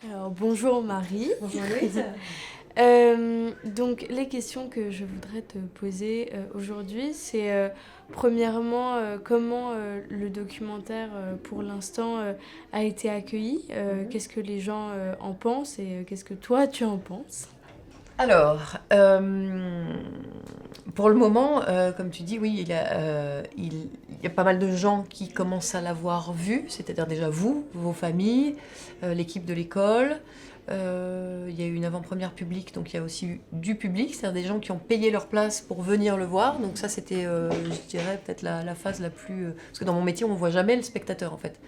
Alors, bonjour Marie. Bonjour Louise. Donc les questions que je voudrais te poser aujourd'hui, c'est premièrement comment le documentaire pour l'instant a été accueilli, qu'est-ce que les gens en pensent et qu'est-ce que toi tu en penses? Alors, pour le moment, comme tu dis, oui, il y a pas mal de gens qui commencent à l'avoir vu, c'est-à-dire déjà vous, vos familles, l'équipe de l'école. Il y a eu une avant-première publique, donc il y a aussi eu du public, c'est-à-dire des gens qui ont payé leur place pour venir le voir. Donc ça, c'était, je dirais, peut-être la phase la plus... parce que dans mon métier, on ne voit jamais le spectateur, en fait.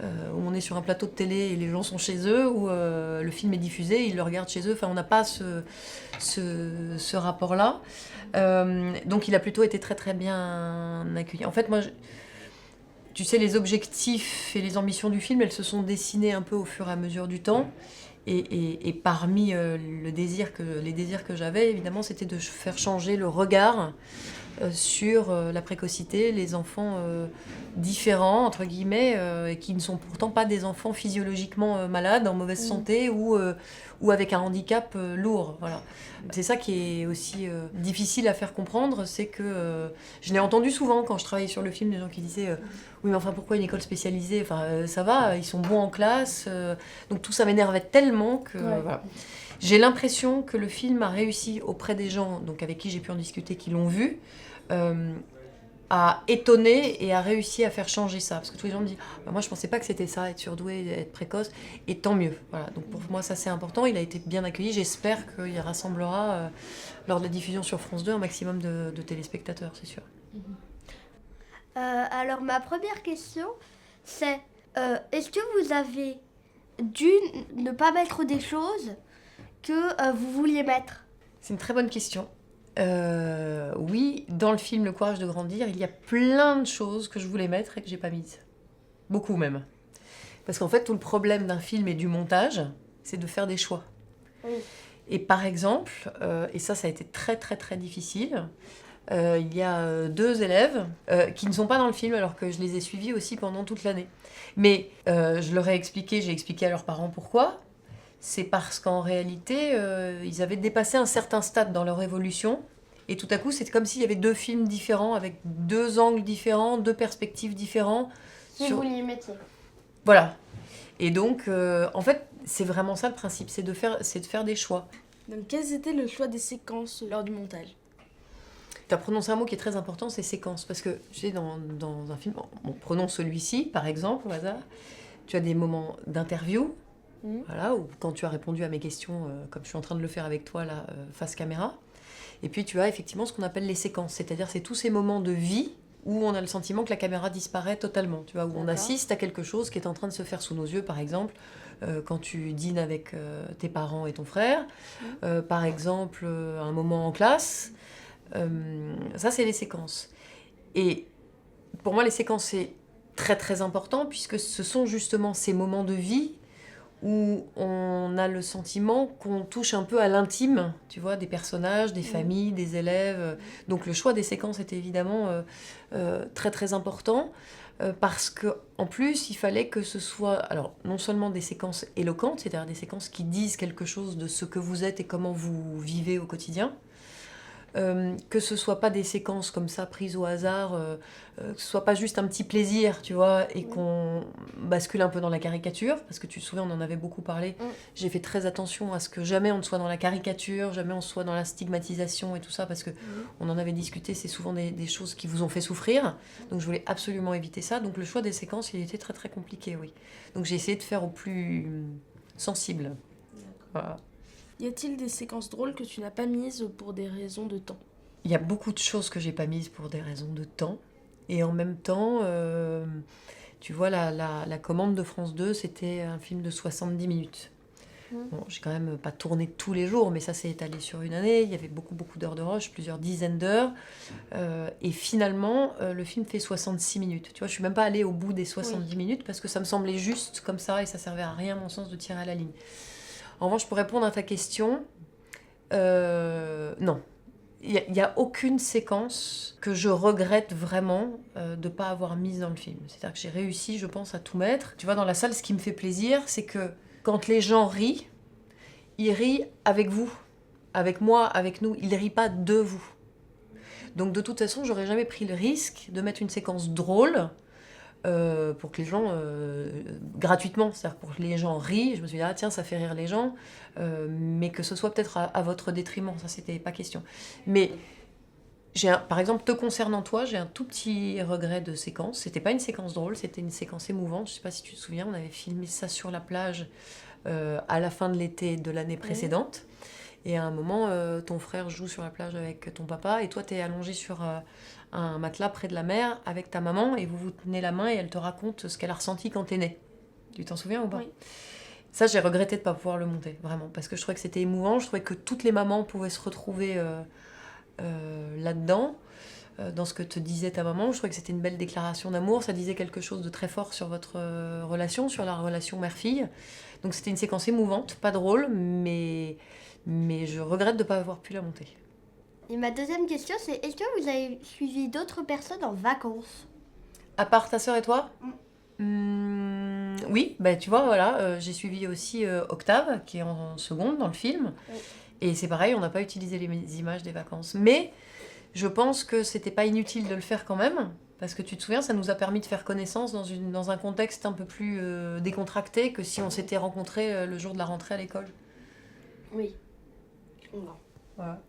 Où on est sur un plateau de télé et les gens sont chez eux, où le film est diffusé, ils le regardent chez eux. Enfin, on n'a pas ce rapport-là. Donc il a plutôt été très très bien accueilli. En fait, moi, tu sais, les objectifs et les ambitions du film, elles se sont dessinées un peu au fur et à mesure du temps. Et parmi les désirs que j'avais, évidemment, c'était de faire changer le regard sur la précocité, les enfants différents, entre guillemets, et qui ne sont pourtant pas des enfants physiologiquement malades, en mauvaise santé ou avec un handicap lourd. Voilà. C'est ça qui est aussi difficile à faire comprendre, c'est que je l'ai entendu souvent quand je travaillais sur le film, des gens qui disaient oui mais enfin pourquoi une école spécialisée, enfin ça va, ils sont bons en classe, donc tout ça m'énervait tellement que voilà. J'ai l'impression que le film a réussi auprès des gens donc avec qui j'ai pu en discuter, qui l'ont vu, euh, à étonner et à réussi à faire changer ça. Parce que tous les gens me disent bah, moi je pensais pas que c'était ça, être surdoué, être précoce, et tant mieux. Voilà. Donc pour moi ça c'est important, il a été bien accueilli, j'espère qu'il rassemblera lors de la diffusion sur France 2 un maximum de téléspectateurs, c'est sûr. Alors ma première question, c'est est-ce que vous avez dû ne pas mettre des choses que vous vouliez mettre? C'est une très bonne question. Oui, dans le film Le courage de grandir, il y a plein de choses que je voulais mettre et que j'ai pas mises. Beaucoup même. Parce qu'en fait, tout le problème d'un film et du montage, c'est de faire des choix. Oui. Et par exemple, et ça a été très très très difficile, il y a deux élèves qui ne sont pas dans le film alors que je les ai suivis aussi pendant toute l'année. Mais je leur ai expliqué, j'ai expliqué à leurs parents pourquoi. C'est parce qu'en réalité, ils avaient dépassé un certain stade dans leur évolution. Et tout à coup, c'est comme s'il y avait deux films différents, avec deux angles différents, deux perspectives différentes. Si vous les mettiez. Voilà. Et donc, en fait, c'est vraiment ça le principe, c'est de faire des choix. Donc quels étaient le choix des séquences lors du montage? Tu as prononcé un mot qui est très important, c'est séquence. Parce que, tu sais, dans un film, bon, prenons celui-ci, par exemple, au hasard, tu as des moments d'interview, voilà, ou quand tu as répondu à mes questions, comme je suis en train de le faire avec toi, là, face caméra. Et puis, tu as effectivement ce qu'on appelle les séquences, c'est-à-dire c'est tous ces moments de vie où on a le sentiment que la caméra disparaît totalement, tu vois, où on assiste à quelque chose qui est en train de se faire sous nos yeux, par exemple, quand tu dînes avec tes parents et ton frère, par exemple, un moment en classe. Ça, c'est les séquences. Et pour moi, les séquences, c'est très très important puisque ce sont justement ces moments de vie où on a le sentiment qu'on touche un peu à l'intime, tu vois, des personnages, des familles, des élèves. Donc le choix des séquences était évidemment très très important parce que en plus, il fallait que ce soit, alors non seulement des séquences éloquentes, c'est-à-dire des séquences qui disent quelque chose de ce que vous êtes et comment vous vivez au quotidien. Que ce soit pas des séquences comme ça prises au hasard, que ce soit pas juste un petit plaisir, tu vois, et qu'on bascule un peu dans la caricature, parce que tu te souviens, on en avait beaucoup parlé. J'ai fait très attention à ce que jamais on ne soit dans la caricature, jamais on soit dans la stigmatisation et tout ça, parce que on en avait discuté, c'est souvent des choses qui vous ont fait souffrir, donc je voulais absolument éviter ça. Donc le choix des séquences, il était très très compliqué, oui. Donc j'ai essayé de faire au plus sensible. Voilà. Y a-t-il des séquences drôles que tu n'as pas mises pour des raisons de temps? Il y a beaucoup de choses que j'ai pas mises pour des raisons de temps. Et en même temps, tu vois, la commande de France 2, c'était un film de 70 minutes. Bon, j'ai quand même pas tourné tous les jours, mais ça s'est étalé sur une année. Il y avait beaucoup, beaucoup d'heures de rush, plusieurs dizaines d'heures. Et finalement, le film fait 66 minutes. Tu vois, je suis même pas allée au bout des 70 minutes parce que ça me semblait juste comme ça et ça servait à rien, à mon sens, de tirer à la ligne. En revanche, pour répondre à ta question, non. Il n'y a aucune séquence que je regrette vraiment de ne pas avoir mise dans le film. C'est-à-dire que j'ai réussi, je pense, à tout mettre. Tu vois, dans la salle, ce qui me fait plaisir, c'est que quand les gens rient, ils rient avec vous, avec moi, avec nous. Ils ne rient pas de vous. Donc de toute façon, j'aurais jamais pris le risque de mettre une séquence drôle pour que les gens, gratuitement, c'est-à-dire pour que les gens rient. Je me suis dit, ah tiens, ça fait rire les gens, mais que ce soit peut-être à votre détriment, ça c'était pas question. Mais par exemple, te concernant toi, j'ai un tout petit regret de séquence. C'était pas une séquence drôle, c'était une séquence émouvante. Je sais pas si tu te souviens, on avait filmé ça sur la plage à la fin de l'été de l'année précédente. Et à un moment, ton frère joue sur la plage avec ton papa et toi, tu es allongé sur un matelas près de la mer avec ta maman et vous vous tenez la main et elle te raconte ce qu'elle a ressenti quand t'es né. Tu t'en souviens ou pas ? Oui. Ça, j'ai regretté de ne pas pouvoir le monter, vraiment, parce que je trouvais que c'était émouvant. Je trouvais que toutes les mamans pouvaient se retrouver là-dedans, dans ce que te disait ta maman. Je trouvais que c'était une belle déclaration d'amour. Ça disait quelque chose de très fort sur votre relation, sur la relation mère-fille. Donc c'était une séquence émouvante, pas drôle, mais je regrette de ne pas avoir pu la monter. Et ma deuxième question, c'est est-ce que vous avez suivi d'autres personnes en vacances? À part ta sœur et toi ? Oui, bah, tu vois, voilà, j'ai suivi aussi Octave, qui est en seconde dans le film. Oui. Et c'est pareil, on n'a pas utilisé les images des vacances. Mais je pense que c'était pas inutile de le faire quand même, parce que tu te souviens, ça nous a permis de faire connaissance dans un contexte un peu plus décontracté que si on s'était rencontrés le jour de la rentrée à l'école. Oui. Voilà.